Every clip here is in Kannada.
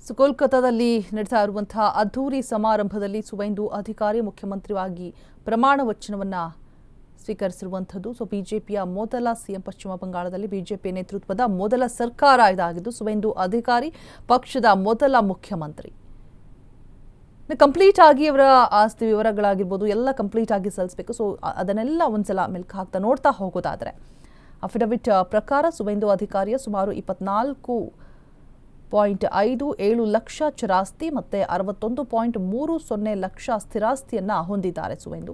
ಕೋಲ್ಕತ್ತಾದಲ್ಲಿ ನಡೆತಾ ಇರುವಂತಹ ಅದ್ದೂರಿ ಸಮಾರಂಭದಲ್ಲಿ ಸುವೇಂದು ಅಧಿಕಾರಿ ಮುಖ್ಯಮಂತ್ರಿಯಾಗಿ ಪ್ರಮಾಣ ವಚನವನ್ನು ಸ್ವೀಕರಿಸಿರುವಂಥದ್ದು. ಬಿಜೆಪಿಯ ಮೊದಲ ಸಿಎಂ ಪಶ್ಚಿಮ ಬಂಗಾಳದಲ್ಲಿ ಬಿಜೆಪಿ ನೇತೃತ್ವದ ಮೊದಲ ಸರ್ಕಾರ ಇದಾಗಿದ್ದು ಸುವೇಂದು ಅಧಿಕಾರಿ ಪಕ್ಷದ ಮೊದಲ ಮುಖ್ಯಮಂತ್ರಿ. ಕಂಪ್ಲೀಟ್ ಆಗಿ ಅವರ ಆಸ್ತಿ ವಿವರಗಳಾಗಿರ್ಬೋದು ಎಲ್ಲ ಕಂಪ್ಲೀಟ್ ಆಗಿ ಸಲ್ಲಿಸಬೇಕು. ಅದನ್ನೆಲ್ಲ ಒಂದ್ಸಲ ಮೆಲ್ಕು ಹಾಕ್ತಾ ನೋಡ್ತಾ ಹೋಗೋದಾದರೆ ಅಫಿಡವಿಟ್ ಪ್ರಕಾರ ಸುವೇಂದು ಅಧಿಕಾರಿಯ ಸುಮಾರು 24.57 ಲಕ್ಷ ಚರಾಸ್ತಿ ಮತ್ತು 61.30 ಲಕ್ಷ ಸ್ಥಿರಾಸ್ತಿಯನ್ನು ಹೊಂದಿದ್ದಾರೆ. ಸುವೇಂದು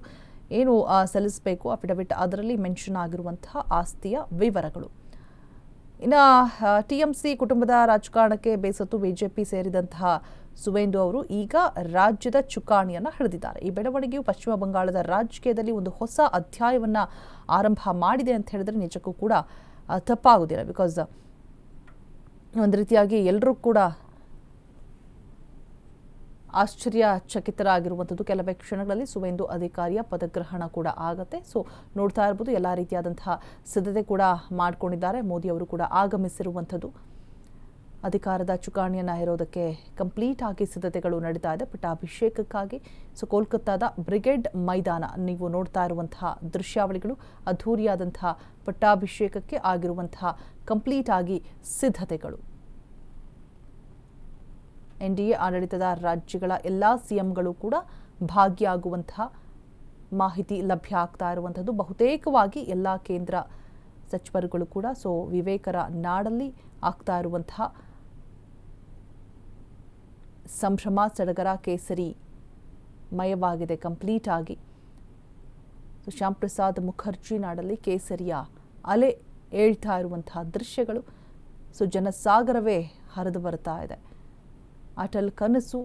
ಏನು ಸಲ್ಲಿಸಬೇಕು ಅಫಿಡವಿಟ್ ಅದರಲ್ಲಿ ಮೆನ್ಷನ್ ಆಗಿರುವಂತಹ ಆಸ್ತಿಯ ವಿವರಗಳು. ಇನ್ನು ಟಿಎಂಸಿ ಕುಟುಂಬದ ರಾಜಕಾರಣಕ್ಕೆ ಬೇಸತ್ತು ಬಿಜೆಪಿ ಸೇರಿದಂತಹ ಸುವೇಂದು ಅವರು ಈಗ ರಾಜ್ಯದ ಚುಕ್ಕಾಣಿಯನ್ನು ಹಿಡಿದಿದ್ದಾರೆ. ಈ ಬೆಳವಣಿಗೆಯು ಪಶ್ಚಿಮ ಬಂಗಾಳದ ರಾಜಕೀಯದಲ್ಲಿ ಒಂದು ಹೊಸ ಅಧ್ಯಾಯವನ್ನು ಆರಂಭ ಮಾಡಿದೆ ಅಂತ ಹೇಳಿದ್ರೆ ನಿಜಕ್ಕೂ ಕೂಡ ತಪ್ಪಾಗುವುದಿಲ್ಲ. ಬಿಕಾಸ್ ಒಂದು ರೀತಿಯಾಗಿ ಎಲ್ಲರೂ ಕೂಡ ಆಶ್ಚರ್ಯಚಕಿತರಾಗಿರುವಂಥದ್ದು. ಕೆಲವೇ ಕ್ಷಣಗಳಲ್ಲಿ ಸುವೇಂದು ಅಧಿಕಾರಿಯ ಪದಗ್ರಹಣ ಕೂಡ ಆಗತ್ತೆ. ನೋಡ್ತಾ ಇರ್ಬೋದು ಎಲ್ಲ ರೀತಿಯಾದಂತಹ ಸಿದ್ಧತೆ ಕೂಡ ಮಾಡಿಕೊಂಡಿದ್ದಾರೆ. ಮೋದಿ ಅವರು ಕೂಡ ಆಗಮಿಸಿರುವಂಥದ್ದು ಅಧಿಕಾರದ ಚುಕ್ಕಾಣಿಯನ್ನು ಹೇರೋದಕ್ಕೆ ಕಂಪ್ಲೀಟ್ ಆಗಿ ಸಿದ್ಧತೆಗಳು ನಡೀತಾ ಇದೆ ಪಟ್ಟಾಭಿಷೇಕಕ್ಕಾಗಿ. ಕೋಲ್ಕತ್ತಾದ ಬ್ರಿಗೇಡ್ ಮೈದಾನ ನೀವು ನೋಡ್ತಾ ಇರುವಂತಹ ದೃಶ್ಯಾವಳಿಗಳು ಅದ್ಧೂರಿಯಾದಂತಹ ಪಟ್ಟಾಭಿಷೇಕಕ್ಕೆ ಆಗಿರುವಂತಹ ಕಂಪ್ಲೀಟ್ ಆಗಿ ಸಿದ್ಧತೆಗಳು. ಎನ್ಡಿಎ ಆಡಳಿತದ ರಾಜ್ಯಗಳ ಎಲ್ಲ ಸಿಎಂಗಳು ಕೂಡ ಭಾಗಿಯಾಗುವಂತಹ ಮಾಹಿತಿ ಲಭ್ಯ ಆಗ್ತಾ ಇರುವಂಥದ್ದು. ಬಹುತೇಕವಾಗಿ ಎಲ್ಲ ಕೇಂದ್ರ ಸಚಿವರುಗಳು ಕೂಡ ವಿವೇಕರ ನಾಡಲ್ಲಿ ಆಗ್ತಾ ಇರುವಂತಹ ಸಂಭ್ರಮ ಸಡಗರ ಕೇಸರಿ ಮಯವಾಗಿದೆ ಕಂಪ್ಲೀಟ್ ಆಗಿ. ಶ್ಯಾಮ್ ಪ್ರಸಾದ್ ಮುಖರ್ಜಿ ನಾಡಲ್ಲಿ ಕೇಸರಿಯ ಅಲೆ ಏಳ್ತಾ ಇರುವಂತಹ ದೃಶ್ಯಗಳು. ಜನಸಾಗರವೇ ಹರಿದು ಬರ್ತಾ ಇದೆ. ಅಟಲ್ ಕನಸು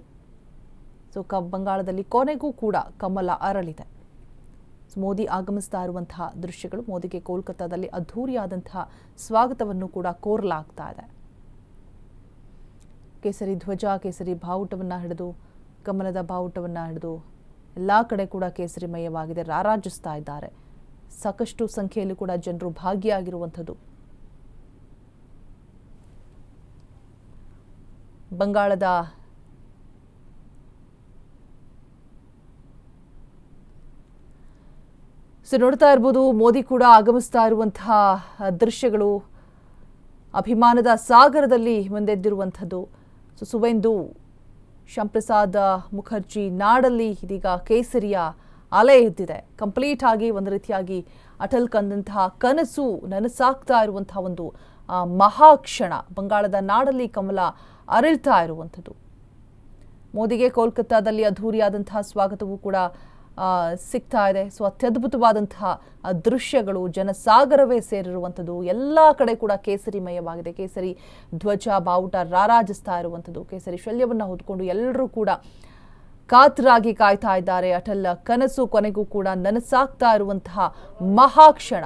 ಬಂಗಾಳದಲ್ಲಿ ಕೊನೆಗೂ ಕೂಡ ಕಮಲ ಅರಳಿದೆ. ಮೋದಿ ಆಗಮಿಸ್ತಾ ಇರುವಂತಹ ದೃಶ್ಯಗಳು. ಮೋದಿಗೆ ಕೋಲ್ಕತ್ತಾದಲ್ಲಿ ಅದ್ಧೂರಿಯಾದಂತಹ ಸ್ವಾಗತವನ್ನು ಕೂಡ ಕೋರಲಾಗ್ತಾ ಇದೆ. ಕೇಸರಿ ಧ್ವಜ ಕೇಸರಿ ಬಾವುಟವನ್ನು ಹಿಡಿದು ಕಮಲದ ಬಾವುಟವನ್ನು ಹಿಡಿದು ಎಲ್ಲ ಕಡೆ ಕೂಡ ಕೇಸರಿಮಯವಾಗಿದೆ. ರಾರಾಜಿಸ್ತಾ ಇದ್ದಾರೆ. ಸಾಕಷ್ಟು ಸಂಖ್ಯೆಯಲ್ಲಿ ಕೂಡ ಜನರು ಭಾಗಿಯಾಗಿರುವಂಥದ್ದು. ಬಂಗಾಳದ ನೋಡ್ತಾ ಇರ್ಬೋದು ಮೋದಿ ಕೂಡ ಆಗಮಿಸ್ತಾ ಇರುವಂತಹ ದೃಶ್ಯಗಳು. ಅಭಿಮಾನದ ಸಾಗರದಲ್ಲಿ ಮುಂದೆದ್ದಿರುವಂಥದ್ದು. ಸುವೇಂದು ಶ್ಯಾಮ್ ಪ್ರಸಾದ್ ಮುಖರ್ಜಿ ನಾಡಲ್ಲಿ ಇದೀಗ ಕೇಸರಿಯ ಅಲೆ ಎದ್ದಿದೆ. ಕಂಪ್ಲೀಟ್ ಆಗಿ ಒಂದು ರೀತಿಯಾಗಿ ಅಟಲ್ ಕಂದಂತಹ ಕನಸು ನನಸಾಗ್ತಾ ಇರುವಂತಹ ಒಂದು ಮಹಾಕ್ಷಣ. ಬಂಗಾಳದ ನಾಡಲ್ಲಿ ಕಮಲ ಅರಳ್ತಾ ಇರುವಂಥದ್ದು. ಮೋದಿಗೆ ಕೋಲ್ಕತ್ತಾದಲ್ಲಿ ಅದ್ಧೂರಿಯಾದಂತಹ ಸ್ವಾಗತವೂ ಕೂಡ ಸಿಗ್ತಾ ಇದೆ. ಅತ್ಯದ್ಭುತವಾದಂತಹ ದೃಶ್ಯಗಳು. ಜನಸಾಗರವೇ ಸೇರಿರುವಂಥದ್ದು. ಎಲ್ಲ ಕಡೆ ಕೂಡ ಕೇಸರಿಮಯವಾಗಿದೆ. ಕೇಸರಿ ಧ್ವಜ ಬಾವುಟ ರಾರಾಜಿಸ್ತಾ ಇರುವಂಥದ್ದು. ಕೇಸರಿ ಶಲ್ಯವನ್ನು ಹೊದ್ಕೊಂಡು ಎಲ್ಲರೂ ಕೂಡ ಕಾತರಾಗಿ ಕಾಯ್ತಾ ಇದ್ದಾರೆ. ಅಟಲ್ ಕನಸು ಕೊನೆಗೂ ಕೂಡ ನನಸಾಗ್ತಾ ಇರುವಂತಹ ಮಹಾಕ್ಷಣ.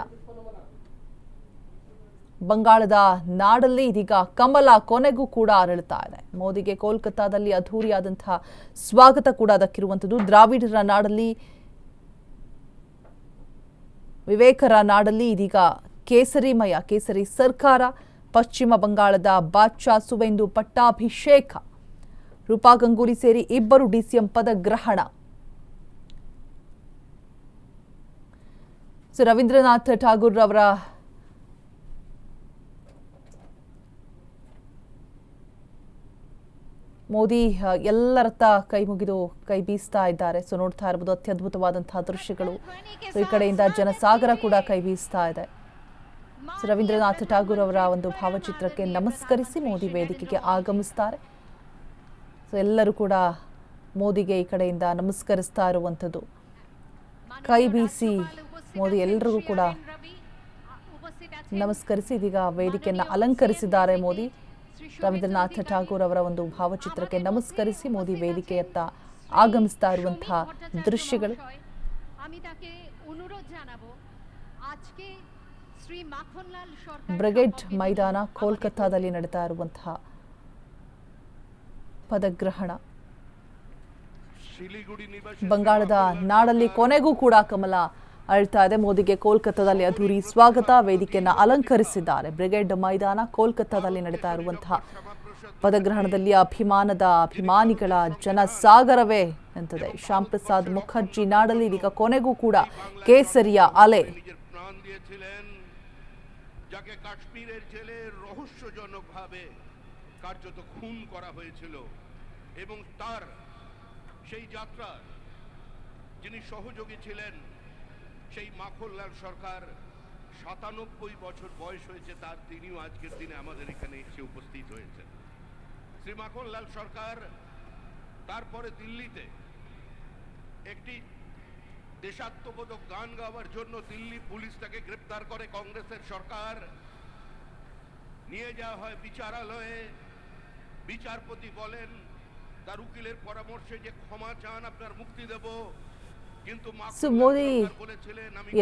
ಬಂಗಾಳದ ನಾಡಲ್ಲಿ ಇದೀಗ ಕಮಲ ಕೊನೆಗೂ ಕೂಡ ಅರಳುತ್ತಾ ಇದೆ. ಮೋದಿಗೆ ಕೋಲ್ಕತ್ತಾದಲ್ಲಿ ಅದ್ಧೂರಿಯಾದಂತಹ ಸ್ವಾಗತ ಕೂಡ ದಕ್ಕಿರುವಂಥದ್ದು. ದ್ರಾವಿಡರ ನಾಡಲ್ಲಿ ವಿವೇಕರ ನಾಡಲ್ಲಿ ಇದೀಗ ಕೇಸರಿಮಯ ಕೇಸರಿ ಸರ್ಕಾರ. ಪಶ್ಚಿಮ ಬಂಗಾಳದ ಬಾದ್ಶಾ ಸುವೇಂದು ಪಟ್ಟಾಭಿಷೇಕ. ರೂಪಾ ಗಂಗೂಲಿ ಸೇರಿ ಇಬ್ಬರು ಡಿಸಿಎಂ ಪದಗ್ರಹಣ. ರವೀಂದ್ರನಾಥ್ ಠಾಗೂರ್ ಅವರ ಮೋದಿ ಎಲ್ಲರತ್ತ ಕೈ ಮುಗಿದು ಕೈ ಬೀಸ್ತಾ ಇದ್ದಾರೆ. ನೋಡ್ತಾ ಇರಬಹುದು ಅತ್ಯದ್ಭುತವಾದಂತಹ ದೃಶ್ಯಗಳು. ಈ ಕಡೆಯಿಂದ ಜನಸಾಗರ ಕೂಡ ಕೈ ಬೀಸ್ತಾ ಇದೆ. ರವೀಂದ್ರನಾಥ್ ಠಾಗೂರ್ ಅವರ ಒಂದು ಭಾವಚಿತ್ರಕ್ಕೆ ನಮಸ್ಕರಿಸಿ ಮೋದಿ ವೇದಿಕೆಗೆ ಆಗಮಿಸ್ತಾರೆ. ಎಲ್ಲರೂ ಕೂಡ ಮೋದಿಗೆ ಈ ಕಡೆಯಿಂದ ನಮಸ್ಕರಿಸ್ತಾ ಇರುವಂಥದ್ದು. ಕೈ ಬೀಸಿ ಮೋದಿ ಎಲ್ಲರಿಗೂ ಕೂಡ ನಮಸ್ಕರಿಸಿ ಇದೀಗ ವೇದಿಕೆಯನ್ನು ಅಲಂಕರಿಸಿದ್ದಾರೆ ಮೋದಿ. ರವೀಂದ್ರನಾಥ್ ಠಾಗೂರ್ ಅವರ ಒಂದು ಭಾವಚಿತ್ರಕ್ಕೆ ನಮಸ್ಕರಿಸಿ ಮೋದಿ ವೇದಿಕೆಯತ್ತ ಆಗಮಿಸ್ತಾ ಇರುವಂತಹ ದೃಶ್ಯಗಳು. ಬ್ರಿಗೇಡ್ ಮೈದಾನ ಕೋಲ್ಕತ್ತಾದಲ್ಲಿ ನಡೀತಾ ಇರುವಂತಹ ಪದಗ್ರಹಣ. ಬಂಗಾಳದ ನಾಡಲ್ಲಿ ಕೊನೆಗೂ ಕೂಡ ಕಮಲ ಅಳ್ತಾ ಇದೆ. ಮೋದಿಗೆ ಕೋಲ್ಕತ್ತಾದಲ್ಲಿ ಅದ್ದೂರಿ ಸ್ವಾಗತ. ವೇದಿಕೆಯನ್ನು ಅಲಂಕರಿಸಿದ್ದಾರೆ. ಬ್ರಿಗೇಡ್ ಮೈದಾನ ಕೋಲ್ಕತ್ತಾದಲ್ಲಿ ನಡೀತಾ ಇರುವಂತಹ ಪದಗ್ರಹಣದಲ್ಲಿ ಅಭಿಮಾನಿಗಳ ಜನಸಾಗರವೇ ಎಂತದೆ. ಶ್ಯಾಮ್ ಪ್ರಸಾದ್ ಮುಖರ್ಜಿ ನಾಡಲ್ಲಿ ಇದೀಗ ಕೊನೆಗೂ ಕೂಡ ಕೇಸರಿಯ ಅಲೆ. যাকে কাশ্মীরের জেলে রহস্যজনকভাবে কার্যত খুন করা হয়েছিল এবং তার সেই যাত্রা যিনি সহযোগী ছিলেন সেই মাখনলাল সরকার ৯৭ বছর বয়স হয়েছে তার, তিনিও আজকের দিনে আমাদের এখানে এসে উপস্থিত হয়েছেন। শ্রী মাখনলাল সরকার তারপরে দিল্লিতে একটি দেশাত্মবোধক গান গাওয়ার জন্য দিল্লি পুলিশ তাকে গ্রেপ্তার করে। কংগ্রেসের সরকার নিয়ে যাওয়া হয় বিচারালয়ে। বিচারপতি বলেন তার উকিলের পরামর্শে যে ক্ষমা চান, আপনার মুক্তি দেব, কিন্তু ಮೋದಿ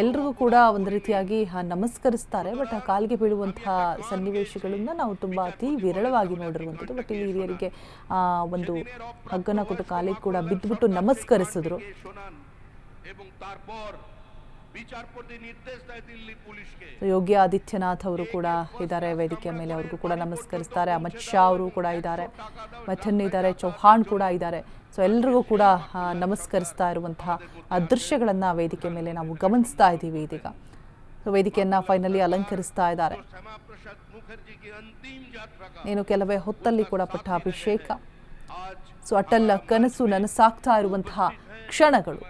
ಎಲ್ರಿಗೂ ಕೂಡ ಒಂದು ರೀತಿಯಾಗಿ ನಮಸ್ಕರಿಸ್ತಾರೆ. ಬಟ್ ಆ ಕಾಲಿಗೆ ಬೀಳುವಂತಹ ಸನ್ನಿವೇಶಗಳನ್ನ ನಾವು ತುಂಬಾ ಅತಿ ವಿರಳವಾಗಿ ನೋಡಿರುವಂಥದ್ದು. ಬಟ್ ಇಲ್ಲಿ ಹಿರಿಯರಿಗೆ ಒಂದು ಹಗ್ಗನ ಕೊಟ್ಟು ಕಾಲಿಗೆ ಕೂಡ ಬಿದ್ದುಬಿಟ್ಟು ನಮಸ್ಕರಿಸಿದ್ರು. ಯೋಗಿ ಆದಿತ್ಯನಾಥ್ ಅವರು ಕೂಡ ಇದ್ದಾರೆ ವೇದಿಕೆಯ ಮೇಲೆ, ಅವ್ರಿಗೂ ಕೂಡ ನಮಸ್ಕರಿಸ್ತಾರೆ. ಅಮಿತ್ ಶಾ ಅವರು ಕೂಡ ಇದ್ದಾರೆ, ಮಿಥುನ್ ಇದ್ದಾರೆ, ಚೌಹಾಣ್ ಕೂಡ ಇದ್ದಾರೆ. ಸೊ ಎಲ್ರಿಗೂ ಕೂಡ ನಮಸ್ಕರಿಸ್ತಾ ಇರುವಂತಹ ದೃಶ್ಯಗಳನ್ನ ವೇದಿಕೆ ಮೇಲೆ ನಾವು ಗಮನಿಸ್ತಾ ಇದ್ದೀವಿ. ಇದೀಗ ವೇದಿಕೆಯನ್ನ ಫೈನಲಿ ಅಲಂಕರಿಸ್ತಾ ಇದ್ದಾರೆ. ಇನ್ನು ಕೆಲವೇ ಹೊತ್ತಲ್ಲಿ ಕೂಡ ಪಟ್ಟಾಭಿಷೇಕ. ಸೊ ಅಟಲ್ ಕನಸು ನನಸಾಗ್ತಾ ಇರುವಂತಹ ಕ್ಷಣಗಳು,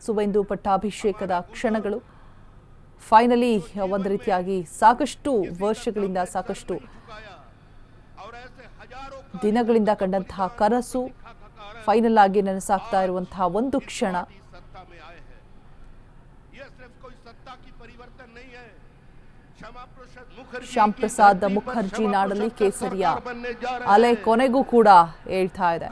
ಸುವೆಂದು ಪಟ್ಟಾಭಿಷೇಕದ ಕ್ಷಣಗಳು. ಫೈನಲಿ ಒಂದು ರೀತಿಯಾಗಿ ಸಾಕಷ್ಟು ವರ್ಷಗಳಿಂದ, ಸಾಕಷ್ಟು ದಿನಗಳಿಂದ ಕಂಡಂತಹ ಕನಸು ಫೈನಲ್ ಆಗಿ ನನಸಾಗ್ತಾ ಇರುವಂತಹ ಒಂದು ಕ್ಷಣ. ಶ್ಯಾಮ್ ಪ್ರಸಾದ್ ಮುಖರ್ಜಿ ನಾಡಲ್ಲಿ ಕೇಸರಿಯ ಅಲೆ ಕೊನೆಗೂ ಕೂಡ ಹೇಳ್ತಾ ಇದೆ.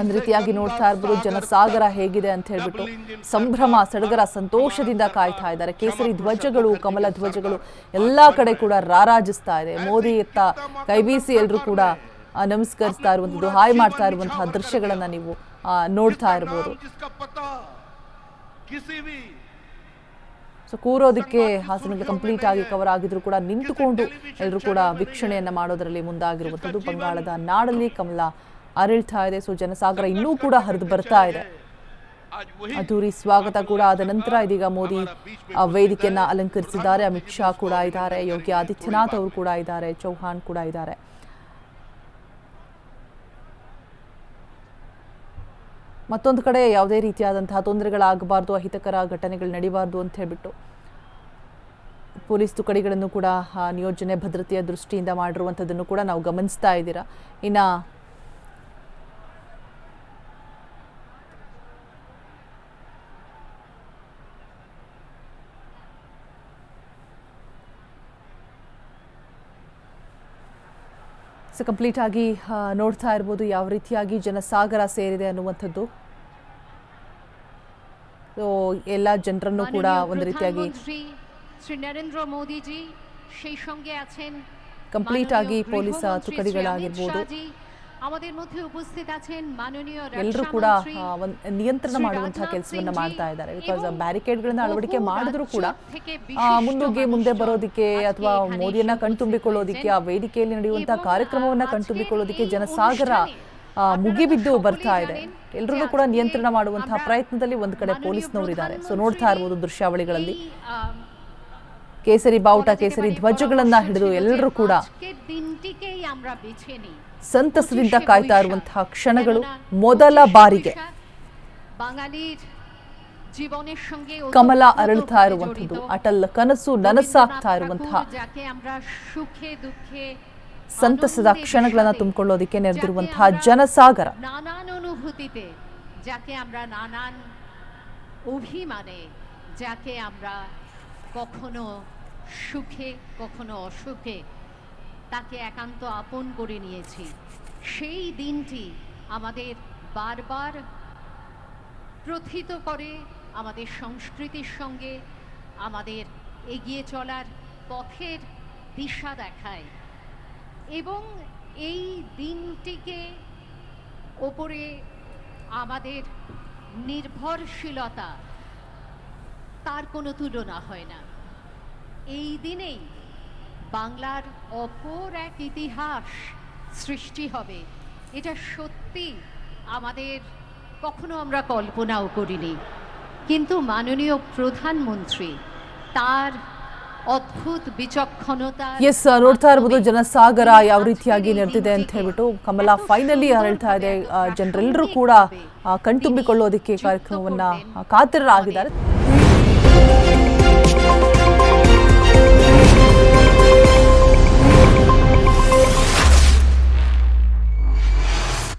ಒಂದ್ ರೀತಿಯಾಗಿ ನೋಡ್ತಾ ಇರ್ಬೋದು ಜನಸಾಗರ ಹೇಗಿದೆ ಅಂತ ಹೇಳ್ಬಿಟ್ಟು ಸಂಭ್ರಮ, ಸಡಗರ, ಸಂತೋಷದಿಂದ ಕಾಯ್ತಾ ಇದ್ದಾರೆ. ಕೇಸರಿ ಧ್ವಜಗಳು, ಕಮಲ ಧ್ವಜಗಳು ಎಲ್ಲಾ ಕಡೆ ಕೂಡ ರಾರಾಜಿಸ್ತಾ ಇದೆ. ಮೋದಿ ಎತ್ತ ಕೈಬೀಸಿ ಎಲ್ಲರೂ ಕೂಡ ನಮಸ್ಕರಿಸ್ತಾ ಇರುವಂತದ್ದು, ಹಾಯ್ ಮಾಡ್ತಾ ಇರುವಂತಹ ದೃಶ್ಯಗಳನ್ನ ನೀವು ನೋಡ್ತಾ ಇರ್ಬೋದು. ಸೊ ಕೂರೋದಕ್ಕೆ ಹಾಸನಗಳು ಕಂಪ್ಲೀಟ್ ಆಗಿ ಕವರ್ ಆಗಿದ್ರು ಕೂಡ ನಿಂತುಕೊಂಡು ಎಲ್ಲರೂ ಕೂಡ ವೀಕ್ಷಣೆಯನ್ನ ಮಾಡೋದರಲ್ಲಿ ಮುಂದಾಗಿರುವಂಥದ್ದು. ಬಂಗಾಳದ ನಾಡಲ್ಲಿ ಕಮಲ ಅರಳ್ತಾ ಇದೆ. ಸೊ ಜನಸಾಗರ ಇನ್ನೂ ಕೂಡ ಹರಿದು ಬರ್ತಾ ಇದೆ. ಅದ್ದೂರಿ ಸ್ವಾಗತ ಕೂಡ ಆದ ನಂತರ ಇದೀಗ ಮೋದಿ ವೇದಿಕೆಯನ್ನ ಅಲಂಕರಿಸಿದ್ದಾರೆ. ಅಮಿತ್ ಶಾ ಕೂಡ ಇದ್ದಾರೆ, ಯೋಗಿ ಆದಿತ್ಯನಾಥ್ ಅವರು ಕೂಡ ಇದ್ದಾರೆ, ಚೌಹಾಣ್ ಕೂಡ ಇದ್ದಾರೆ. ಮತ್ತೊಂದು ಕಡೆ ಯಾವುದೇ ರೀತಿಯಾದಂತಹ ತೊಂದರೆಗಳಾಗಬಾರ್ದು, ಅಹಿತಕರ ಘಟನೆಗಳು ನಡೀಬಾರ್ದು ಅಂತ ಹೇಳ್ಬಿಟ್ಟು ಪೊಲೀಸ್ ತುಕಡಿಗಳನ್ನು ಕೂಡ ನಿಯೋಜನೆ ಭದ್ರತೆಯ ದೃಷ್ಟಿಯಿಂದ ಮಾಡಿರುವಂಥದ್ದನ್ನು ಕೂಡ ನಾವು ಗಮನಿಸ್ತಾ ಇದ್ದೀರಾ. ಇನ್ನ ಕಂಪ್ಲೀಟ್ ಆಗಿ ನೋಡ್ತಾ ಇರ್ಬೋದು ಯಾವ ರೀತಿಯಾಗಿ ಜನಸಾಗರ ಸೇರಿದೆ ಅನ್ನುವಂಥದ್ದು. ಎಲ್ಲ ಜನರನ್ನು ಕೂಡ ಒಂದು ರೀತಿಯಾಗಿ ಶ್ರೀ ನರೇಂದ್ರ ಮೋದಿ ಜಿ সেই সঙ্গে আছেন ಕಂಪ್ಲೀಟ್ ಆಗಿ ಪೊಲೀಸ್ ತುಕಡಿಗಳಾಗಿರ್ಬೋದು আমাদের মধ্যে উপস্থিত আছেন মাননীয় ಎಲ್ಲರೂ ಕೂಡ ನಿಯಂತ್ರಣ ಮಾಡುವಂತಹ ಕೆಲಸವನ್ನ ಮಾಡ್ತಾ ಇದ್ದಾರೆ. ಬಿಕಾಸ್ ಬ್ಯಾರಿಕೇಡ್ಗಳನ್ನ ಅಳವಡಿಕೆ ಮಾಡಿದ್ರು ಕೂಡ ಮುಂದೆ ಬರೋದಕ್ಕೆ ಅಥವಾ ಮೋದಿಯನ್ನ ಕಣ್ತುಂಬಿಕೊಳ್ಳೋದಿಕ್ಕೆ, ಆ ವೇದಿಕೆಯಲ್ಲಿ ನಡೆಯುವಂತಹ ಕಾರ್ಯಕ್ರಮವನ್ನ ಕಣ್ತುಂಬಿಕೊಳ್ಳೋದಿಕ್ಕೆ ಜನಸಾಗರ ಮುಗಿಬಿದ್ದು ಬರ್ತಾ ಇದೆ. ಎಲ್ಲರೂ ಕೂಡ ನಿಯಂತ್ರಣ ಮಾಡುವಂತಹ ಪ್ರಯತ್ನದಲ್ಲಿ ಒಂದು ಕಡೆ ಪೊಲೀಸ್ನವರು ಇದ್ದಾರೆ. ಸೊ ನೋಡ್ತಾ ಇರ್ಬೋದು ದೃಶ್ಯಾವಳಿಗಳಲ್ಲಿ ಕೇಸರಿ ಬಾವುಟ, ಕೇಸರಿ ಧ್ವಜಗಳನ್ನ ಹಿಡಿದು ಎಲ್ಲರೂ ಕೂಡ ಸಂತಸದಿಂದ ಕಾಯ್ತಾ ಇರುವಂತಹ ಕ್ಷಣಗಳು. ಮೊದಲ ಬಾರಿಗೆ ಕಮಲ ಅರಳ್ತಾ ಇರುವಂಥದ್ದು, ಅಟಲ್ ಕನಸು ನನಸಾಗ್ತಾ ಇರುವಂತಹ ಸಂತಸದ ಕ್ಷಣಗಳನ್ನ ತುಂಬಿಕೊಳ್ಳೋದಿಕ್ಕೆ ನೆರೆದಿರುವಂತಹ ಜನಸಾಗರ. নানান অনুভূতিতে যাকে আমরা নানান অভিমানে, যাকে আমরা কখনো সুখে কখনো অসুখে তাকে একান্ত আপন করে নিয়েছি, সেই দিনটি আমাদের বারবার প্রথিত করে, আমাদের সংস্কৃতির সঙ্গে আমাদের এগিয়ে চলার পথের দিশা দেখায় এবং এই দিনটিকে ওপরে আমাদের নির্ভরশীলতা তার কোনো তুলনা হয় না। এই দিনেই বাংলার অপর এক ইতিহাস সৃষ্টি হবে, এটা সত্যি আমাদের কখনো আমরা কল্পনাও করিনি। কিন্তু মাননীয় প্রধানমন্ত্রী তার অদ্ভುತ ವಿಚಕ್ಷಣತಾ ನೋಡ್ತಾ ಇರ್ಬೋದು ಜನಸಾಗರ ಯಾವ ರೀತಿಯಾಗಿ ನೆರೆದಿದೆ ಅಂತ ಹೇಳ್ಬಿಟ್ಟು ಕಮಲ ಫೈನಲಿ ಹೇಳ್ತಾ ಇದೆ. ಜನರೆಲ್ಲರೂ ಕೂಡ ಕಣ್ತುಂಬಿಕೊಳ್ಳೋದಕ್ಕೆ ಕಾರ್ಯಕ್ರಮವನ್ನ ಕಾತರರಾಗಿದ್ದಾರೆ.